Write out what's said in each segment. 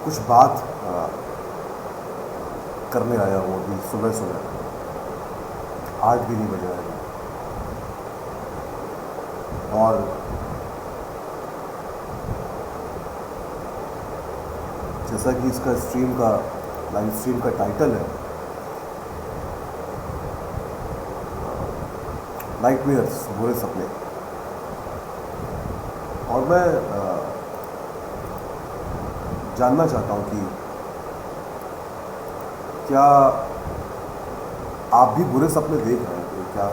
कुछ बात करने आया हूँ अभी सुबह सुबह, 8 भी नहीं बजे आए। और जैसा कि इसका लाइव स्ट्रीम का टाइटल है, नाइटमेयर्स, बुरे सपने। और मैं जानना चाहता हूँ कि क्या आप भी बुरे सपने देख रहे हैं? क्या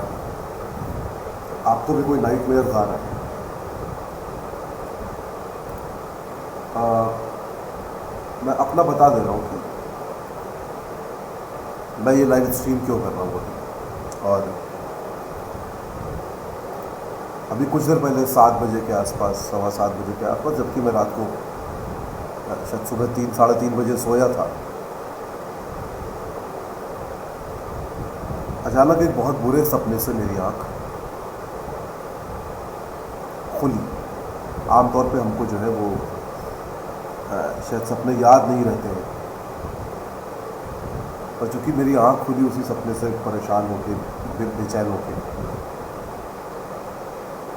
आपको भी कोई नाइटमेयर्स आ रहा है? मैं अपना बता दे रहा हूँ कि मैं ये लाइव स्ट्रीम क्यों कर रहा हूँ अभी। और अभी कुछ देर पहले 7 बजे के आसपास, 7:15 बजे के आसपास, जबकि मैं रात को शायद सुबह 3 साढ़े 3 बजे सोया था, अचानक एक बहुत बुरे सपने से मेरी आँख खुली। आमतौर पे हमको जो है वो शायद सपने याद नहीं रहते हैं, पर चूँकि मेरी आँख खुली उसी सपने से परेशान होके, बेचैन होके,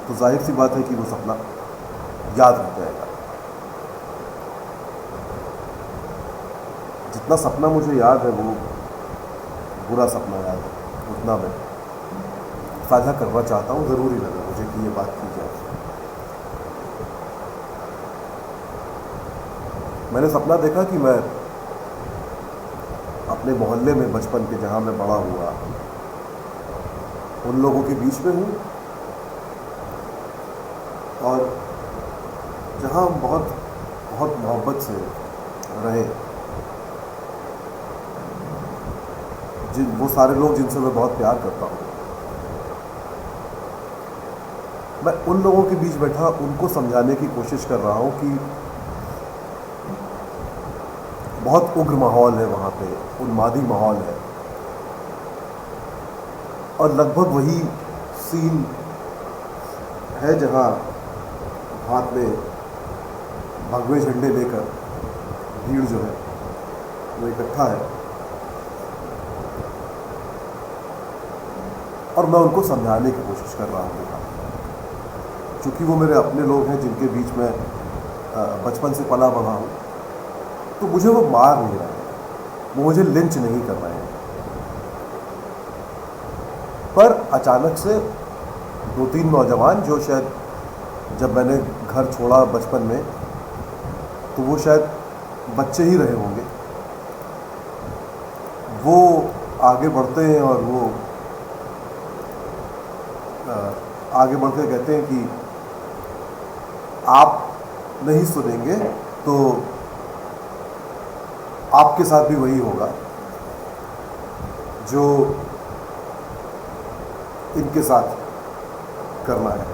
तो जाहिर सी बात है कि वो सपना याद रह जाएगा। जितना सपना मुझे याद है वो बुरा सपना याद है, उतना मैं साझा करना चाहता हूँ। ज़रूरी लगा मुझे कि ये बात की जाए। मैंने सपना देखा कि मैं अपने मोहल्ले में, बचपन के, जहाँ मैं बड़ा हुआ, उन लोगों के बीच में हूँ और जहाँ हम बहुत बहुत मोहब्बत से रहे। वो सारे लोग जिनसे मैं बहुत प्यार करता हूँ, मैं उन लोगों के बीच बैठा उनको समझाने की कोशिश कर रहा हूँ कि बहुत उग्र माहौल है वहाँ पे, उन्मादी माहौल है। और लगभग वही सीन है जहाँ हाथ में भगवे झंडे लेकर भीड़ जो है वो इकट्ठा है, और मैं उनको समझाने की कोशिश कर रहा हूँ। क्योंकि वो मेरे अपने लोग हैं जिनके बीच में बचपन से पला बढ़ा हूँ, तो मुझे वो मार नहीं रहे हैं, वो मुझे लिंच नहीं कर रहे हैं। पर अचानक से 2-3 नौजवान, जो शायद जब मैंने घर छोड़ा बचपन में तो वो शायद बच्चे ही रहे होंगे, वो आगे बढ़ते हैं और वो आगे बढ़ के कहते हैं कि आप नहीं सुनेंगे तो आपके साथ भी वही होगा जो इनके साथ करना है।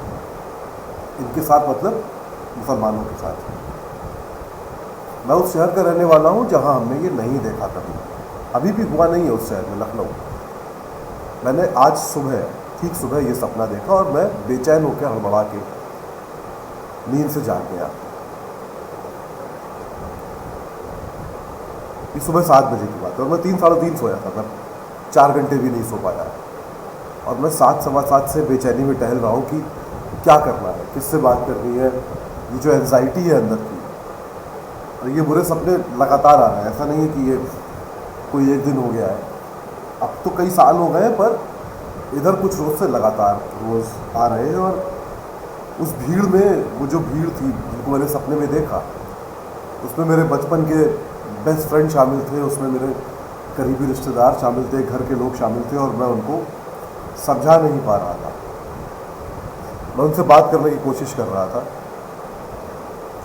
इनके साथ मतलब मुसलमानों के साथ। मैं उस शहर का रहने वाला हूँ जहाँ हमने ये नहीं देखा कभी, अभी भी हुआ नहीं है उस शहर में, लखनऊ। मैंने आज सुबह, ठीक सुबह, ये सपना देखा और मैं बेचैन होकर हड़बड़ा के नींद से जाग गया। ये सुबह 7 बजे की बात है और मैं 3 साढ़े 3 सोया था, मैं 4 घंटे भी नहीं सो पाया। और मैं 7 सवा 7 से बेचैनी में टहल रहा हूँ कि क्या करना है, किससे बात करनी है। ये जो एंजाइटी है अंदर की, और ये बुरे सपने लगातार आ रहे हैं। ऐसा नहीं है कि ये कोई एक दिन हो गया है, अब तो कई साल हो गए, पर इधर कुछ रोज़ से लगातार रोज़ आ रहे हैं। और उस भीड़ में, वो जो भीड़ थी जिनको मैंने सपने में देखा, उसमें मेरे बचपन के बेस्ट फ्रेंड शामिल थे, उसमें मेरे करीबी रिश्तेदार शामिल थे, घर के लोग शामिल थे, और मैं उनको समझा नहीं पा रहा था। मैं उनसे बात करने की कोशिश कर रहा था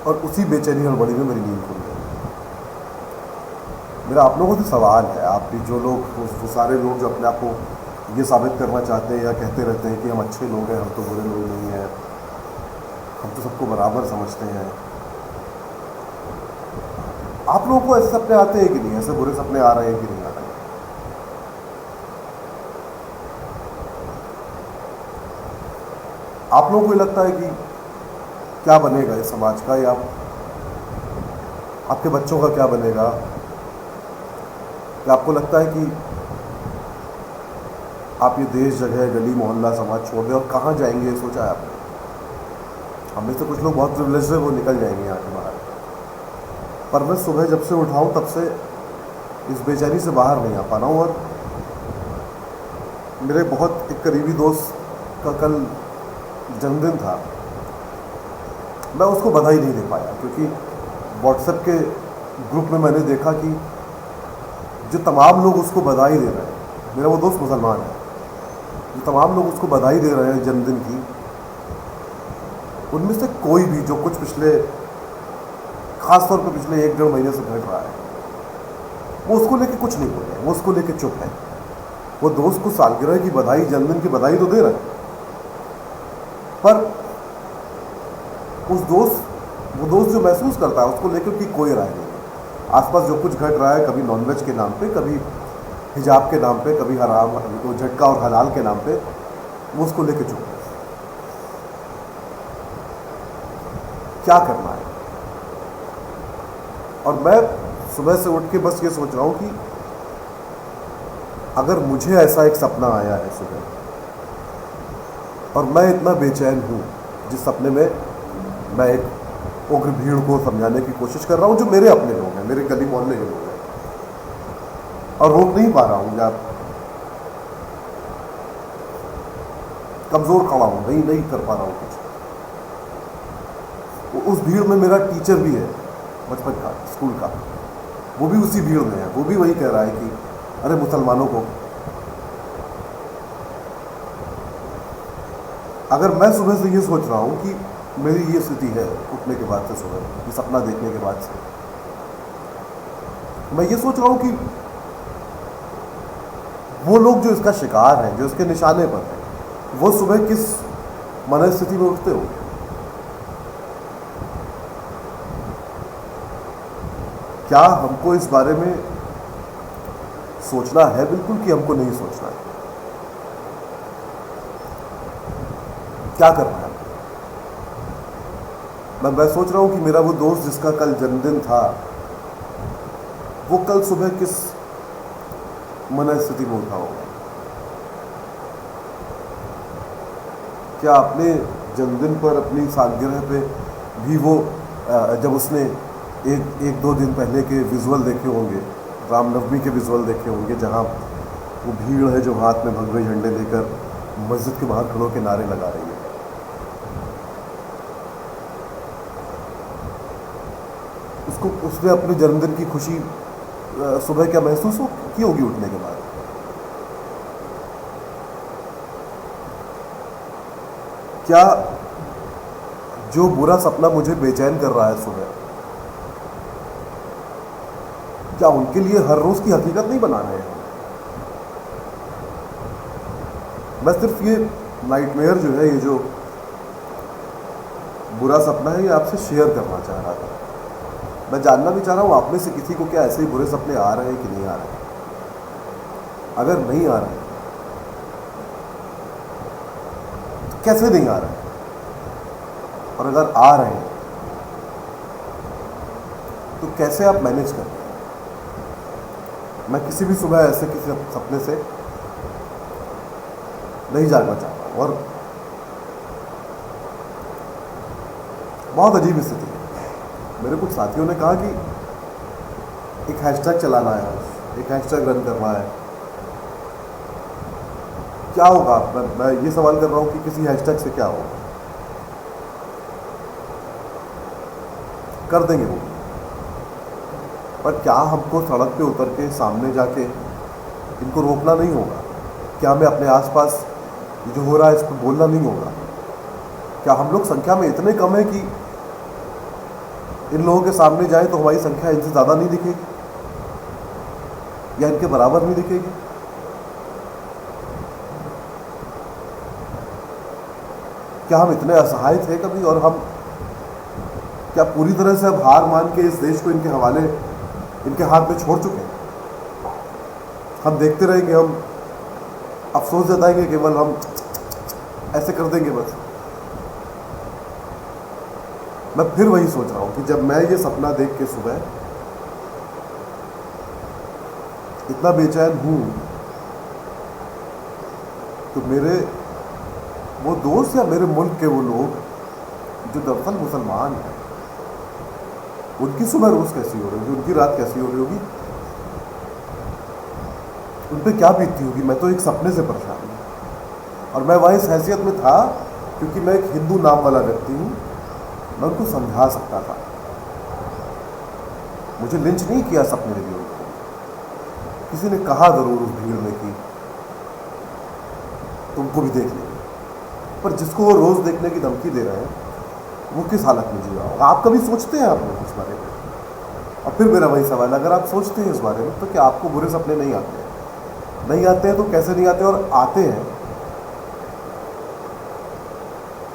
और उसी बेचैनी हड़बड़ी में मेरी नींद खुल गई। मेरा आप लोगों से सवाल है, आप भी जो लोग, वो सारे लोग जो अपने आप को ये साबित करना चाहते हैं या कहते रहते हैं कि हम अच्छे लोग हैं, हम तो बुरे लोग नहीं हैं, हम तो सबको बराबर समझते हैं, आप लोगों को ऐसे सपने आते हैं कि नहीं? ऐसे बुरे सपने आ रहे हैं कि नहीं आ रहे हैं? आप लोगों को लगता है कि क्या बनेगा इस समाज का, या आपके बच्चों का क्या बनेगा? क्या आपको लगता है कि आप ये देश, जगह, गली, मोहल्ला, समाज छोड़ दें और कहाँ जाएंगे, ये सोचा है आपने? हमें से कुछ लोग बहुत प्रिविलेज है, वो निकल जाएंगे यहाँ के बाहर, पर मैं सुबह जब से उठा हूँ तब से इस बेचैनी से बाहर नहीं आ पा रहा हूँ। और मेरे बहुत एक करीबी दोस्त का कल जन्मदिन था, मैं उसको बधाई नहीं दे पाया क्योंकि व्हाट्सएप के ग्रुप में मैंने देखा कि जो तमाम लोग उसको बधाई दे रहे हैं, मेरा वो दोस्त मुसलमान है, जो तमाम लोग उसको बधाई दे रहे हैं जन्मदिन की, उनमें से कोई भी जो कुछ पिछले, खासतौर पर पिछले 1-1.5 महीने से घट रहा है, वो उसको लेके कुछ नहीं बोल रहे, वो उसको लेके चुप है। वो दोस्त को सालगिरह की बधाई, जन्मदिन की बधाई तो दे रहे हैं, पर वो दोस्त जो महसूस करता है उसको लेकर की कोई राय नहीं है। आसपास जो कुछ घट रहा है, कभी नॉनवेज के नाम पे, कभी हिजाब के नाम पे, कभी हराम, तो झटका और हलाल के नाम पे, वो उसको लेके चुप है। क्या करना है? और मैं सुबह से उठ के बस ये सोच रहा हूँ कि अगर मुझे ऐसा एक सपना आया है सुबह और मैं इतना बेचैन हूँ, जिस सपने में मैं एक उग्र भीड़ को समझाने की कोशिश कर रहा हूँ जो मेरे अपने लोग हैं, मेरे गली मोहल्ले के लोग हैं, और रोक नहीं पा रहा हूँ या कमज़ोर खड़ा हूँ, नहीं कर पा रहा हूँ कुछ। उस भीड़ में मेरा टीचर भी है बचपन का, स्कूल का, वो भी उसी भीड़ में है, वो भी वही कह रहा है कि अरे मुसलमानों को। अगर मैं सुबह से ये सोच रहा हूँ कि मेरी ये स्थिति है उठने के बाद से, सुबह ये सपना देखने के बाद से, मैं ये सोच रहा हूँ कि वो लोग जो इसका शिकार हैं, जो इसके निशाने पर हैं, वो सुबह किस मनस्थिति में उठते होंगे। क्या हमको इस बारे में सोचना है बिल्कुल कि हमको नहीं सोचना है? क्या करना है? मैं सोच रहा हूं कि मेरा वो दोस्त जिसका कल जन्मदिन था, वो कल सुबह किस मनस्थिति में उठा होगा। क्या अपने जन्मदिन पर, अपनी सालगिरह पे भी वो जब उसने एक दो दिन पहले के विजुअल देखे होंगे, रामनवमी के विजुअल देखे होंगे, जहाँ वो भीड़ है जो हाथ में भगवे झंडे लेकर मस्जिद के बाहर खड़ों के नारे लगा रही है, उसने अपने जन्मदिन की खुशी सुबह क्या महसूस की होगी उठने के बाद? क्या जो बुरा सपना मुझे बेचैन कर रहा है सुबह, क्या उनके लिए हर रोज की हकीकत नहीं बना रहे हैं? मैं सिर्फ ये नाइटमेयर जो है, ये जो बुरा सपना है, ये आपसे शेयर करना चाह रहा था। मैं जानना भी चाह रहा हूँ आप में से किसी को क्या ऐसे ही बुरे सपने आ रहे हैं कि नहीं आ रहे हैं। अगर नहीं आ रहे तो कैसे नहीं आ रहे हैं, और अगर आ रहे हैं तो कैसे आप मैनेज करते हैं? मैं किसी भी सुबह ऐसे किसी सपने से नहीं जागना चाहता, और बहुत अजीब स्थिति है। मेरे कुछ साथियों ने कहा कि एक हैशटैग चलाना है, एक हैशटैग रन करना है। क्या होगा? मैं ये सवाल कर रहा हूँ कि किसी हैशटैग से क्या होगा? कर देंगे वो, पर क्या हमको सड़क पे उतर के सामने जाके इनको रोकना नहीं होगा? क्या हमें अपने आसपास जो हो रहा है इस पर बोलना नहीं होगा? क्या हम लोग संख्या में इतने कम है कि इन लोगों के सामने जाए तो हमारी संख्या इनसे ज़्यादा नहीं दिखेगी या इनके बराबर नहीं दिखेगी? क्या हम इतने असहाय थे कभी, और हम क्या पूरी तरह से अब हार मान के इस देश को इनके हवाले, इनके हाथ में छोड़ चुके हैं? हम देखते रहेंगे, हम अफसोस जताएंगे, केवल हम ऐसे कर देंगे बस। मैं फिर वही सोच रहा हूँ कि जब मैं ये सपना देख के सुबह इतना बेचैन हूँ तो मेरे वो दोस्त या मेरे मुल्क के वो लोग जो दरअसल मुसलमान हैं, उनकी सुबह रोज़ कैसी हो रही होगी, उनकी रात कैसी हो रही होगी, उन पर क्या बीतती होगी। मैं तो एक सपने से परेशान हूँ और मैं वहाँ इस हैसियत में था क्योंकि मैं एक हिंदू नाम वाला व्यक्ति हूँ। मैं उनको समझा सकता था। मुझे लिंच नहीं किया सपने में भी उनको। किसी ने कहा ज़रूर उस भीड़ में कि तुमको भी देख लेंगे, पर जिसको वो रोज़ देखने की धमकी दे रहे हैं वो किस हालत में जी रहा होगा। आप कभी सोचते हैं आप लोग इस बारे में? और फिर मेरा वही सवाल, अगर आप सोचते हैं इस बारे में तो क्या आपको बुरे सपने नहीं आते हैं? नहीं आते हैं तो कैसे नहीं आते, और आते हैं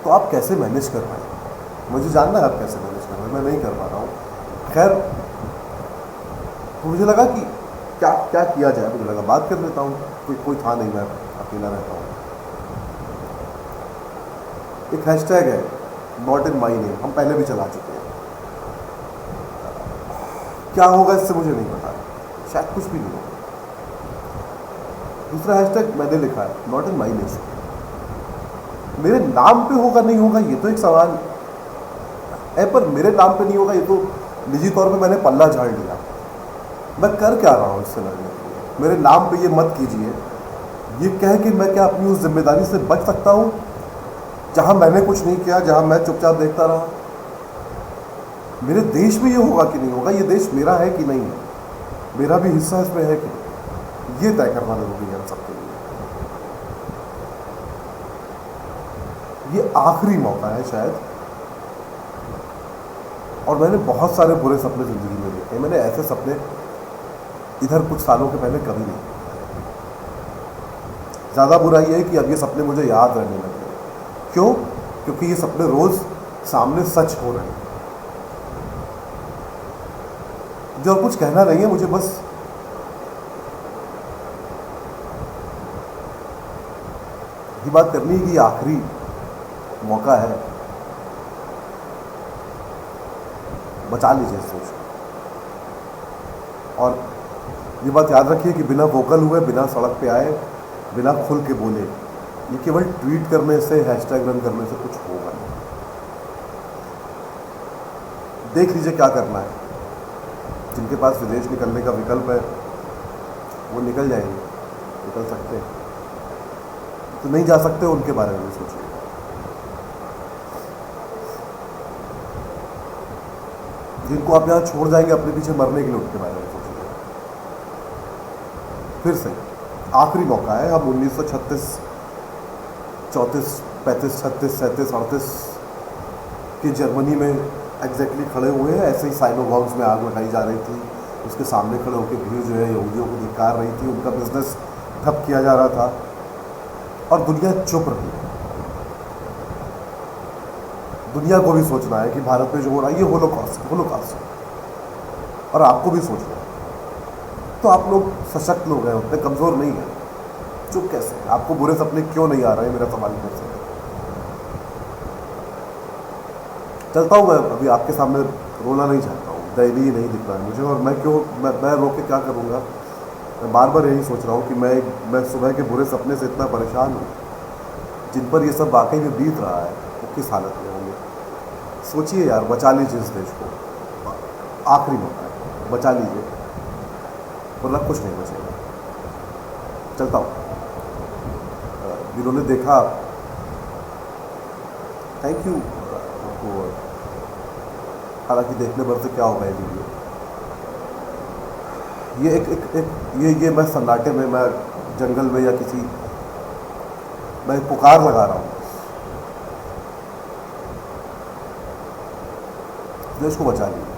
तो आप कैसे मैनेज कर रहे हैं? मुझे जानना है आप कैसे मैनेज कर रहे हैं। मैं नहीं कर पा रहा हूँ। खैर, तो मुझे लगा कि क्या क्या किया जाए। मुझे लगा बात कर लेता हूँ, कोई था नहीं, मैं अकेला रहता हूँ। एक हैशटैग है नॉट इन माई नेम, हम पहले भी चला चुके हैं। क्या होगा इससे मुझे नहीं पता, शायद कुछ भी नहीं होगा। दूसरा हैशटैग मैंने लिखा है नॉट इन माई नेशन। मेरे नाम पे होगा नहीं होगा ये तो एक सवाल है, पर मेरे नाम पे नहीं होगा ये तो निजी तौर पे मैंने पल्ला झाड़ लिया। मैं कर क्या रहा हूँ इससे लड़ने के लिए? मेरे नाम पे ये मत कीजिए, ये कह के मैं क्या अपनी उस जिम्मेदारी से बच सकता हूँ जहाँ मैंने कुछ नहीं किया, जहाँ मैं चुपचाप देखता रहा? मेरे देश में ये होगा कि नहीं होगा, ये देश मेरा है कि नहीं है, मेरा भी हिस्सा इसमें है कि नहीं, ये तय करना जरूरी है हम सबके लिए। ये आखिरी मौका है शायद, और मैंने बहुत सारे बुरे सपने ज़िंदगी में देखे। मैंने ऐसे सपने इधर कुछ सालों के पहले कभी नहीं। ज़्यादा बुरा ये है कि अब ये सपने मुझे याद रहने लगे। क्यों? क्योंकि ये सपने रोज़ सामने सच हो रहे हैं। जो कुछ कहना नहीं है मुझे, बस ये बात करनी है कि आखिरी मौका है, बचा लीजिए इस सोच को। और ये बात याद रखिए कि बिना वोकल हुए, बिना सड़क पे आए, बिना खुल के बोले, ये केवल ट्वीट करने से, हैशटैग रन करने से कुछ होगा नहीं। देख लीजिए क्या करना है। जिनके पास विदेश निकलने का विकल्प है वो निकल जाएंगे, निकल सकते हैं। तो नहीं जा सकते उनके बारे में सोचिए। जिनको आप यहाँ छोड़ जाएंगे अपने पीछे मरने के लिए, उनके बारे में सोचिए। फिर से आखिरी मौका है। हम 1936, 34, 35, 36, 37, 38 की जर्मनी में एग्जैक्टली खड़े हुए हैं। ऐसे ही साइनोगॉग्स में आग लगाई जा रही थी, उसके सामने खड़े होकर भीड़ जो है यहूदियों को धिक्कार रही थी, उनका बिजनेस ठप किया जा रहा था और दुनिया चुप रही। दुनिया को भी सोचना है कि भारत में जो हो रहा है ये होलोकॉस्ट है, और आपको भी सोचना है। तो आप लोग सशक्त लोग हैं, उतने कमज़ोर नहीं हैं। चुप कैसे? आपको बुरे सपने क्यों नहीं आ रहे हैं? मेरा सवाल फिर से चलता हूँ। मैं अभी आपके सामने रोना नहीं चाहता हूँ, दयनीय नहीं दिख रहा है मुझे, और मैं रो के क्या करूँगा? मैं बार बार यही सोच रहा हूँ कि मैं सुबह के बुरे सपने से इतना परेशान हूँ। जिन पर ये सब वाकई में बीत रहा है वो किस हालत में होंगे? सोचिए यार, बचा लीजिए इस देश को। आखिरी मौका है, बचा लीजिए, वरना कुछ नहीं बचेगा। चलता हूँ। जिन्होंने देखा, थैंक यू। हालांकि देखने भर से क्या होगा ये वीडियो। ये मैं सन्नाटे में, मैं जंगल में या किसी, मैं पुकार लगा रहा हूँ। देश को बचा लीजिए।